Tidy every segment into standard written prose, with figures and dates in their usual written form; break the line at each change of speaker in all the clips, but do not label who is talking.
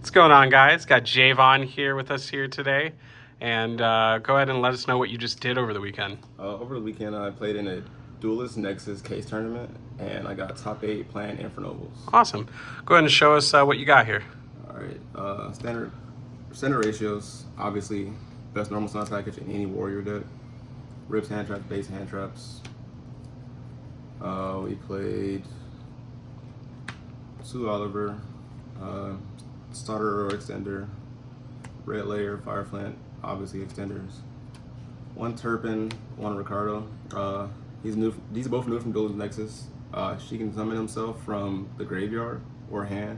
What's going on, guys? Got Jevaughn here with us here today. And go ahead and let us know what you just did over the weekend.
Over the weekend, I played in a Duelist Nexus case tournament, and I got top 8 playing Infernobles.
Awesome. Go ahead and show us what you got here.
All right. Standard ratios, obviously, best normal sound package in any warrior deck. Rips, hand traps, base hand traps. We played 2 Oliver, starter or extender, red layer, fire flint, obviously extenders. 1 Turpin, 1 Ricardo. These are both new from Duelist Nexus. She can summon himself from the graveyard or hand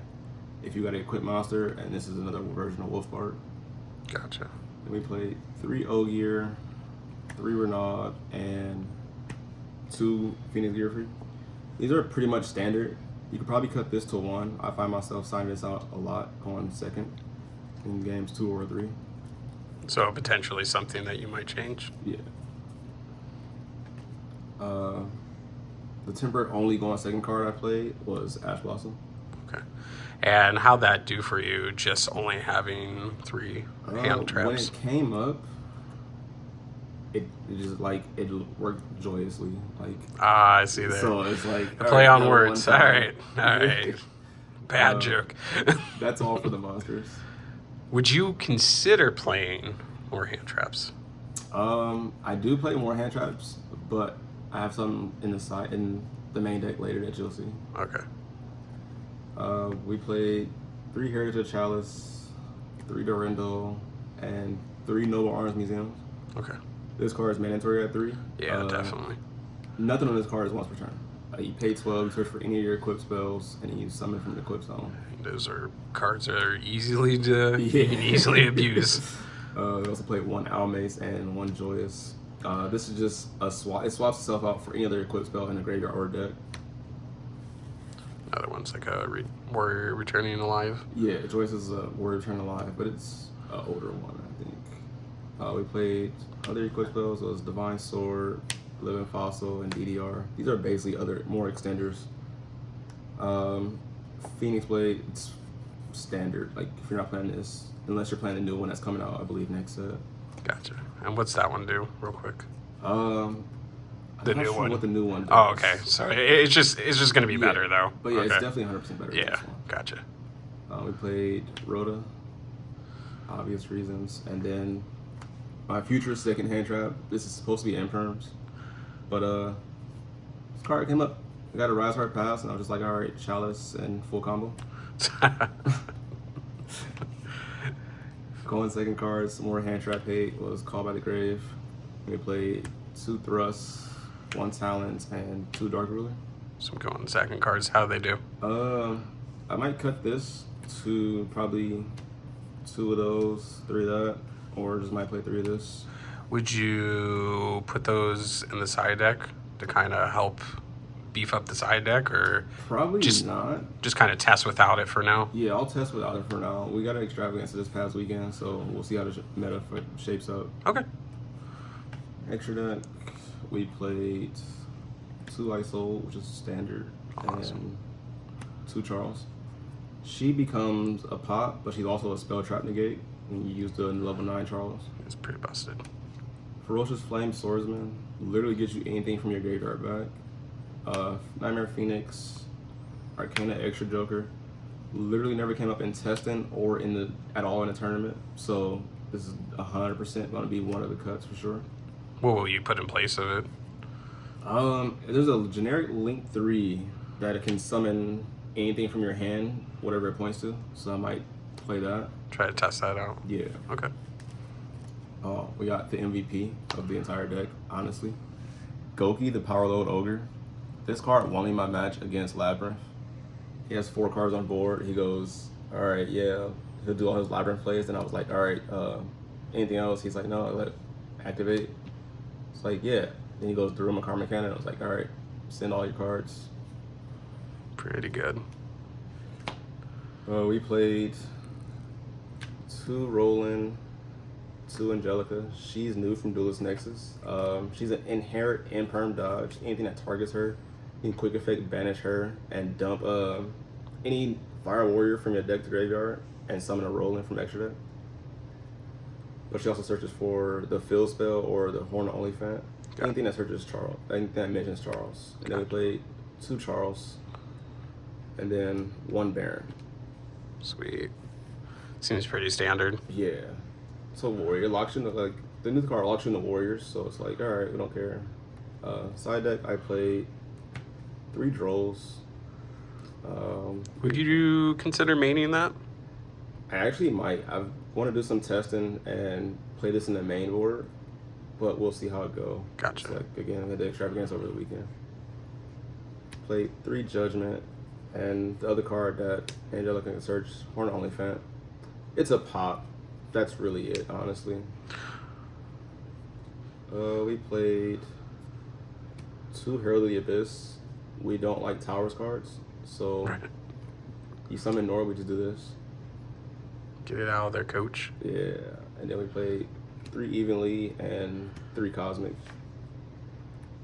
if you got an equipped monster, and this is another version of Wolfbart.
Gotcha.
Then we played 3 Ogier, 3 Renaud, and 2 Phoenix Gearfree. These are pretty much standard. You could probably cut this to 1. I find myself signing this out a lot, going second in games 2 or 3.
So potentially something that you might change.
Yeah. The temperate only going second card I played was Ash Blossom.
Okay. And how'd that do for you, just only having 3 hand traps?
When it came up, it just it worked joyously.
I see there.
So it's like
the play on words. All right. Bad joke.
That's all for the monsters.
Would you consider playing more hand traps?
I do play more hand traps, but I have some in the main deck later that you'll see.
Okay.
We played 3 Heritage Chalice, 3 Dorindle, and 3 Noble Arms Museums.
Okay.
This card is mandatory at 3.
Yeah, definitely.
Nothing on this card is once per turn. You pay 12, you search for any of your equipped spells, and then you summon from the equipped zone.
Those are cards that are easily to you can easily abuse.
We also played 1 Owl Mace and 1 Joyous. This is just a swap. It swaps itself out for any other equipped spell in the graveyard or deck.
Another one's like a Warrior Returning Alive.
Yeah, Joyous is a Warrior Returning Alive, but it's an older one, I think. We played other equipped spells. It was Divine Sword, Living Fossil, and DDR. These are basically more extenders. Phoenix Blade, it's standard. Like, if you're not playing this, unless you're playing the new one that's coming out, I believe, next set.
Gotcha. And what's that one do, real quick?
I'm
the
not
new
sure
one.
What the new one does.
Oh, okay. So it's just gonna be better though.
But yeah,
okay.
It's definitely 100% better.
Yeah,
than this one.
gotcha.
We played Rhoda, obvious reasons, and then my future second hand trap. This is supposed to be Imperms, but this card came up. I got a Rise Heart Pass, and I was just like, all right, Chalice and full combo. Going second card, some more hand trap hate was Called by the Grave. We played 2 Thrusts, 1 Talent, and 2 Dark Ruler.
Some going second cards. How do they do?
I might cut this to probably 2 of those, 3 of that, or just might play 3 of this.
Would you put those in the side deck to kind of help beef up the side deck, or
probably
just
not?
Just kind of test without it for now.
Yeah, I'll test without it for now. We got an extravaganza this past weekend, so we'll see how the meta shapes up.
Okay.
Extra deck, we played 2 Isol, which is standard,
awesome.
and 2 Charles. She becomes a pop, but she's also a spell trap negate when you use the level 9 Charles.
It's pretty busted.
Ferocious Flame Swordsman literally gets you anything from your graveyard back. Nightmare Phoenix, Arcana Extra Joker, literally never came up in testing or at all in a tournament. So this is 100% going to be one of the cuts for sure.
What will you put in place of it?
There's a generic Link 3 that can summon anything from your hand, whatever it points to. So I might play that.
Try to test that out.
Yeah.
Okay.
We got the MVP of the entire deck, honestly. Goki, the Power Load Ogre. This card won me my match against Labyrinth. He has 4 cards on board. He goes, all right, yeah. He'll do all his Labyrinth plays. And I was like, all right, anything else? He's like, no, let it activate. It's like, yeah. Then he goes through my Karma Cannon. I was like, all right, send all your cards.
Pretty good.
We played 2 Roland, 2 Angelica. She's new from Duelist Nexus. She's an inherent Imperm dodge. Anything that targets her, you can quick effect banish her and dump any Fire Warrior from your deck to graveyard and summon a Roland from extra deck. But she also searches for the Field Spell or the Horn Oliphant. Anything that searches Charles. Anything that mentions Charles. And then we played 2 Charles. And then 1 Baron.
Sweet. Seems pretty standard.
Yeah. So Warrior locks you in like the new card locks you in the Warriors, so it's like, alright, we don't care. Side deck I played 3 Drolls.
Would you consider maining that?
I actually might. I want to do some testing and play this in the main board, but we'll see how it go.
Gotcha.
It's like, again, I had the extravagance over the weekend. Played 3 Judgment, and the other card that Angelica can search, Horn Oliphant. It's a pop. That's really it, honestly. We played 2 Herald of the Abyss. We don't like Towers cards, so you summon Nor, we just do this.
Get it out of there, coach.
Yeah, and then we played 3 Evenly and 3 Cosmic.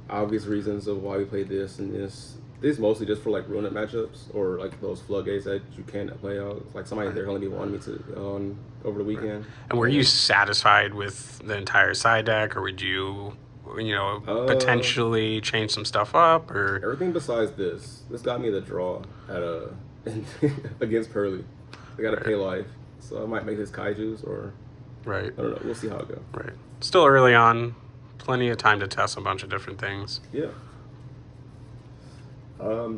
Obvious reasons of why we played this and this. This mostly just for like Runet matchups or like those floodgates that you can't play out. Like somebody there only wanted me to over the weekend.
And were you satisfied with the entire side deck, or would you, potentially change some stuff up, or
everything besides this? This got me the draw at against Pearly. I got to pay life, so I might make this Kaiju's or
right.
I don't know. We'll see how it goes.
Right. Still early on, plenty of time to test a bunch of different things.
Yeah.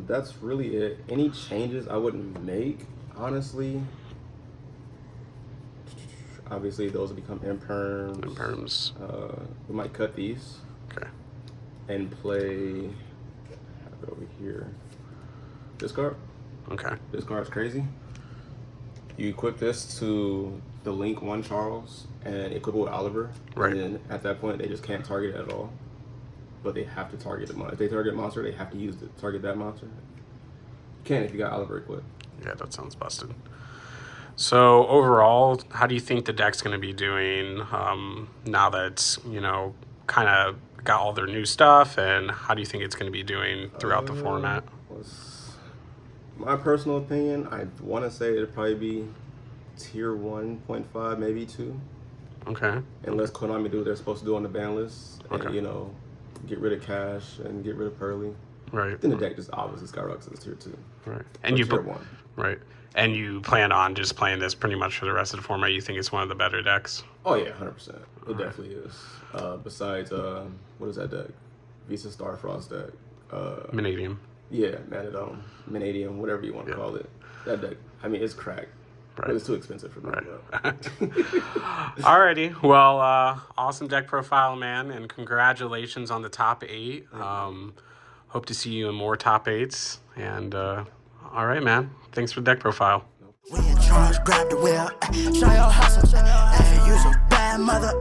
That's really it. Any changes I wouldn't make, honestly. Obviously, those will become imperms.
Imperms.
We might cut these.
Okay.
And play. Have it over here. This card.
Okay.
This card's crazy. You equip this to the Link 1 Charles and equip it with Oliver.
Right.
And then at that point, they just can't target it at all. But they have to target the monster. If they target a monster, they have to use it. Target that monster. You can if you got Oliver equipped.
Yeah, that sounds busted. So overall, how do you think the deck's going to be doing now that it's, kind of got all their new stuff, and how do you think it's going to be doing throughout the format?
My personal opinion, I want to say it'd probably be tier 1.5, maybe 2.
Okay.
Unless Konami do what they're supposed to do on the ban list.
Okay.
And, get rid of Cash and get rid of Pearly.
Right.
Then the deck just obviously skyrockets to tier 2.
Right. And
tier 1.
Right. And you plan on just playing this pretty much for the rest of the format? You think it's one of the better decks?
Oh yeah, 100%. It definitely is. Besides, what is that deck? Visa Star Frost deck.
Vanadium.
Yeah, Manadome, Vanadium, whatever you want to call it. That deck. I mean, it's cracked.
Right.
But it's too expensive for me.
Right. Alrighty. Well, awesome deck profile, man, and congratulations on the top 8. Hope to see you in more top 8s. And all right, man. Thanks for the deck profile.
We in charge, grab the wheel, show your hustle, use a bad mother.